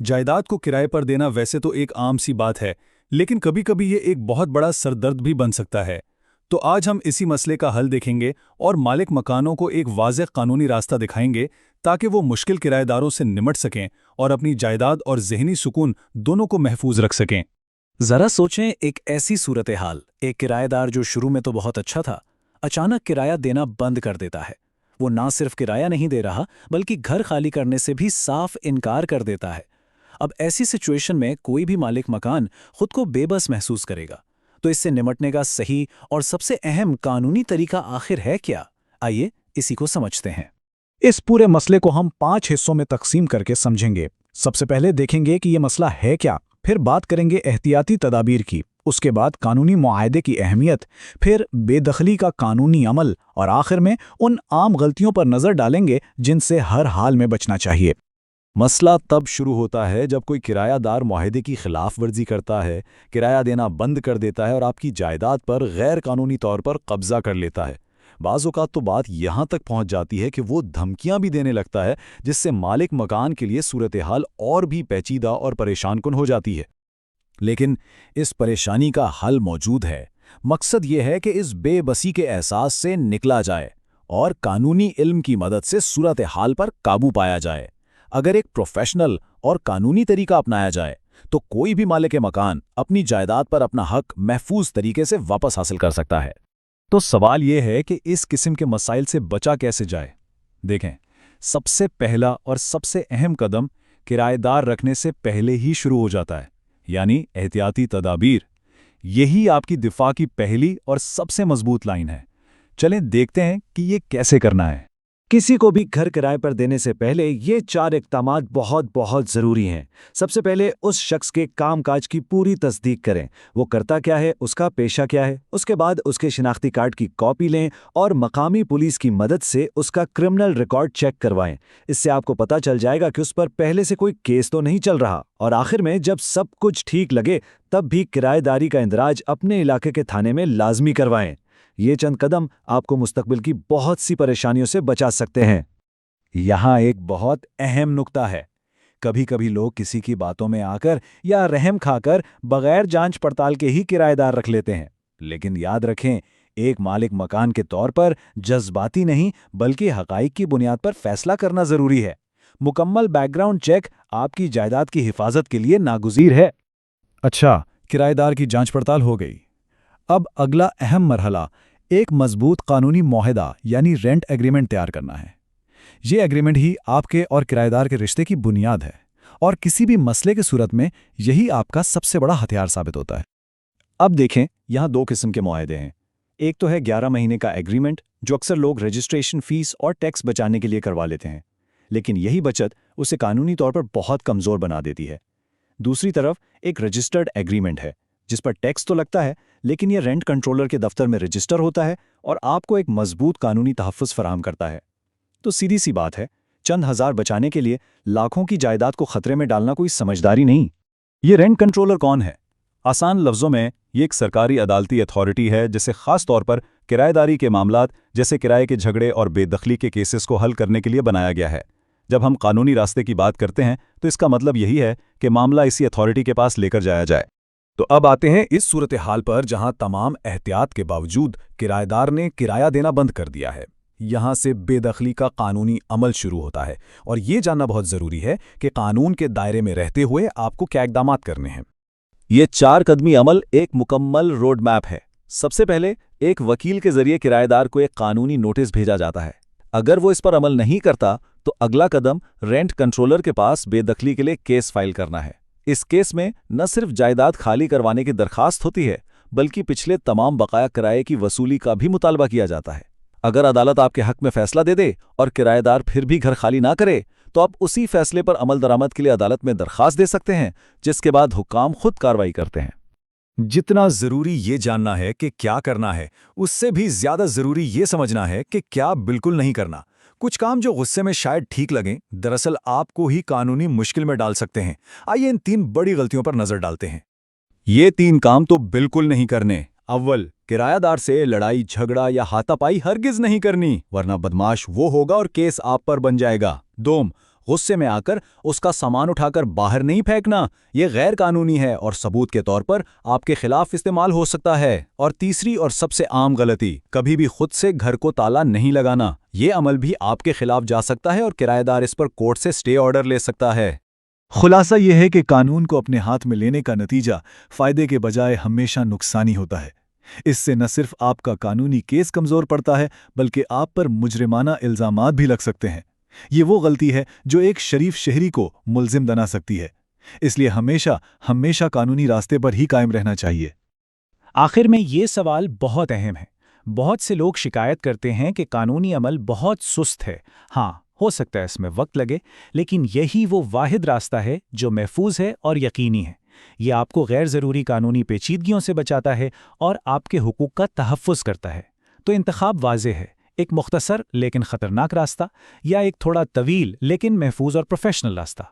जायदाद को किराए पर देना वैसे तो एक आम सी बात है, लेकिन कभी-कभी ये एक बहुत बड़ा सरदर्द भी बन सकता है। तो आज हम इसी मसले का हल देखेंगे और मालिक मकानों को एक वाज़ेह कानूनी रास्ता दिखाएंगे ताकि वो मुश्किल किराएदारों से निमट सकें और अपनी जायदाद और ज़हनी सुकून दोनों को महफूज रख सकें। जरा सोचें, एक ऐसी सूरत हाल, एक किराएदार जो शुरू में तो बहुत अच्छा था, अचानक किराया देना बंद कर देता है। वो ना सिर्फ किराया नहीं दे रहा, बल्कि घर खाली करने से भी साफ इनकार कर देता है। अब ऐसी सिचुएशन में कोई भी मालिक मकान खुद को बेबस महसूस करेगा। तो इससे निमटने का सही और सबसे अहम कानूनी तरीका आखिर है क्या? आइए इसी को समझते हैं। इस पूरे मसले को हम 5 हिस्सों में तकसीम करके समझेंगे। सबसे पहले देखेंगे कि ये मसला है क्या, फिर बात करेंगे एहतियाती तदाबीर की, उसके बाद कानूनी मुआहदे की अहमियत, फिर बेदखली का कानूनी अमल और आखिर में उन आम गलतियों पर नज़र डालेंगे जिनसे हर हाल में बचना चाहिए। मसला तब शुरू होता है जब कोई किरायादार मुआहदे की खिलाफ वर्जी करता है, किराया देना बंद कर देता है और आपकी जायदाद पर गैर कानूनी तौर पर कब्जा कर लेता है। बाज़ औक़ात तो बात यहाँ तक पहुँच जाती है कि वो धमकियाँ भी देने लगता है, जिससे मालिक मकान के लिए सूरत हाल और भी पेचीदा और परेशानकुन हो जाती है। लेकिन इस परेशानी का हल मौजूद है। मकसद ये है कि इस बेबसी के एहसास से निकला जाए और कानूनी इल्म की मदद से सूरत हाल पर काबू पाया जाए। अगर एक प्रोफेशनल और कानूनी तरीका अपनाया जाए तो कोई भी मालिक मकान अपनी जायदाद पर अपना हक महफूज तरीके से वापस हासिल कर सकता है। तो सवाल यह है कि इस किस्म के मसाइल से बचा कैसे जाए। देखें, सबसे पहला और सबसे अहम कदम किराएदार रखने से पहले ही शुरू हो जाता है, यानी एहतियाती तदाबीर। यही आपकी दिफा की पहली और सबसे मजबूत लाइन है। चलें देखते हैं कि ये कैसे करना है। किसी को भी घर किराए पर देने से पहले ये 4 इक़दामात बहुत ज़रूरी हैं। सबसे पहले उस शख्स के कामकाज की पूरी तस्दीक करें। वो करता क्या है, उसका पेशा क्या है। उसके बाद उसके शिनाख्ती कार्ड की कॉपी लें और मकामी पुलिस की मदद से उसका क्रिमिनल रिकॉर्ड चेक करवाएं। इससे आपको पता चल जाएगा कि उस पर पहले से कोई केस तो नहीं चल रहा। और आखिर में जब सब कुछ ठीक लगे तब भी किराएदारी का इंदराज अपने इलाके के थाने में लाजमी करवाएं। ये चंद कदम आपको मुस्तकबिल की बहुत सी परेशानियों से बचा सकते हैं। यहाँ एक बहुत अहम नुक्ता है। कभी-कभी लोग किसी की बातों में आकर या रहम खाकर बगैर जांच पड़ताल के ही किराएदार रख लेते हैं। लेकिन याद रखें, एक मालिक मकान के तौर पर जज्बाती नहीं बल्कि हकाइक की बुनियाद पर फैसला करना जरूरी है। मुकम्मल बैकग्राउंड चेक आपकी जायदाद की हिफाजत के लिए नागुज़ीर है। अच्छा, किराएदार की जांच पड़ताल हो गई। अब अगला अहम मरहला एक मजबूत कानूनी मुआहदा यानी रेंट एग्रीमेंट तैयार करना है। ये एग्रीमेंट ही आपके और किराएदार के रिश्ते की बुनियाद है और किसी भी मसले की सूरत में यही आपका सबसे बड़ा हथियार साबित होता है। अब देखें, यहाँ 2 किस्म के मुआहदे हैं। एक तो है 11 महीने का एग्रीमेंट, जो अक्सर लोग रजिस्ट्रेशन फीस और टैक्स बचाने के लिए करवा लेते हैं, लेकिन यही बचत उसे कानूनी तौर पर बहुत कमज़ोर बना देती है। दूसरी तरफ एक रजिस्टर्ड एग्रीमेंट है, जिस पर टैक्स तो लगता है, लेकिन यह रेंट कंट्रोलर के दफ्तर में रजिस्टर होता है और आपको एक मजबूत कानूनी तहफ़्फ़ुज़ फराहम करता है। तो सीधी सी बात है, चंद हज़ार बचाने के लिए लाखों की जायदाद को खतरे में डालना कोई समझदारी नहीं। ये रेंट कंट्रोलर कौन है? आसान लफ्ज़ों में, ये एक सरकारी अदालती अथॉरिटी है जिसे ख़ास तौर पर किराएदारी के मामलात जैसे किराए के झगड़े और बेदखली के केसेस को हल करने के लिए बनाया गया है। जब हम कानूनी रास्ते की बात करते हैं तो इसका मतलब यही है कि मामला इसी अथॉरिटी के पास लेकर जाया जाए। तो अब आते हैं इस सूरत हाल पर जहां तमाम एहतियात के बावजूद किराएदार ने किराया देना बंद कर दिया है। यहां से बेदखली का कानूनी अमल शुरू होता है और ये जानना बहुत ज़रूरी है कि कानून के दायरे में रहते हुए आपको क्या इक़दामात करने हैं। ये 4 कदमी अमल एक मुकम्मल रोड मैप है। सबसे पहले एक वकील के जरिए किराएदार को एक कानूनी नोटिस भेजा जाता है। अगर वो इस पर अमल नहीं करता तो अगला कदम रेंट कंट्रोलर के पास बेदखली के लिए केस फाइल करना है। इस केस में न सिर्फ जायदाद खाली करवाने की दरखास्त होती है, बल्कि पिछले तमाम बकाया किराए की वसूली का भी मुतालबा किया जाता है। अगर अदालत आपके हक में फैसला दे दे और किराएदार फिर भी घर खाली ना करे, तो आप उसी फैसले पर अमल दरामद के लिए अदालत में दरखास्त दे सकते हैं, जिसके बाद हुक्काम खुद कार्रवाई करते हैं। जितना ज़रूरी ये जानना है कि क्या करना है, उससे भी ज़्यादा ज़रूरी ये समझना है कि क्या बिल्कुल नहीं करना। कुछ काम जो गुस्से में शायद ठीक लगें, दरअसल आपको ही कानूनी मुश्किल में डाल सकते हैं। आइए इन 3 बड़ी गलतियों पर नजर डालते हैं। ये 3 काम तो बिल्कुल नहीं करने। अव्वल, किरायादार से लड़ाई झगड़ा या हाथापाई हरगिज नहीं करनी, वरना बदमाश वो होगा और केस आप पर बन जाएगा। दोम, गुस्से में आकर उसका सामान उठाकर बाहर नहीं फेंकना, ये गैर कानूनी है और सबूत के तौर पर आपके खिलाफ इस्तेमाल हो सकता है। और तीसरी और सबसे आम गलती, कभी भी खुद से घर को ताला नहीं लगाना। ये अमल भी आपके खिलाफ जा सकता है और किराएदार इस पर कोर्ट से स्टे ऑर्डर ले सकता है। खुलासा यह है कि कानून को अपने हाथ में लेने का नतीजा फायदे के बजाय हमेशा नुकसानी होता है। इससे न सिर्फ आपका कानूनी केस कमजोर पड़ता है, बल्कि आप पर मुजरिमाना इल्जामात भी लग सकते हैं। ये वो गलती है जो एक शरीफ शहरी को मुल्जिम बना सकती है। इसलिए हमेशा हमेशा कानूनी रास्ते पर ही कायम रहना चाहिए। आखिर में ये सवाल बहुत अहम है। बहुत से लोग शिकायत करते हैं कि कानूनी अमल बहुत सुस्त है। हाँ, हो सकता है इसमें वक्त लगे, लेकिन यही वो वाहिद रास्ता है जो महफूज है और यकीनी है। ये आपको गैर ज़रूरी कानूनी पेचीदगियों से बचाता है और आपके हुकूक का तहफ़्फ़ुज़ करता है। तो इंतखाब वाज़ेह है, एक मुख्तसर लेकिन ख़तरनाक रास्ता या एक थोड़ा तवील लेकिन महफूज और प्रोफेशनल रास्ता।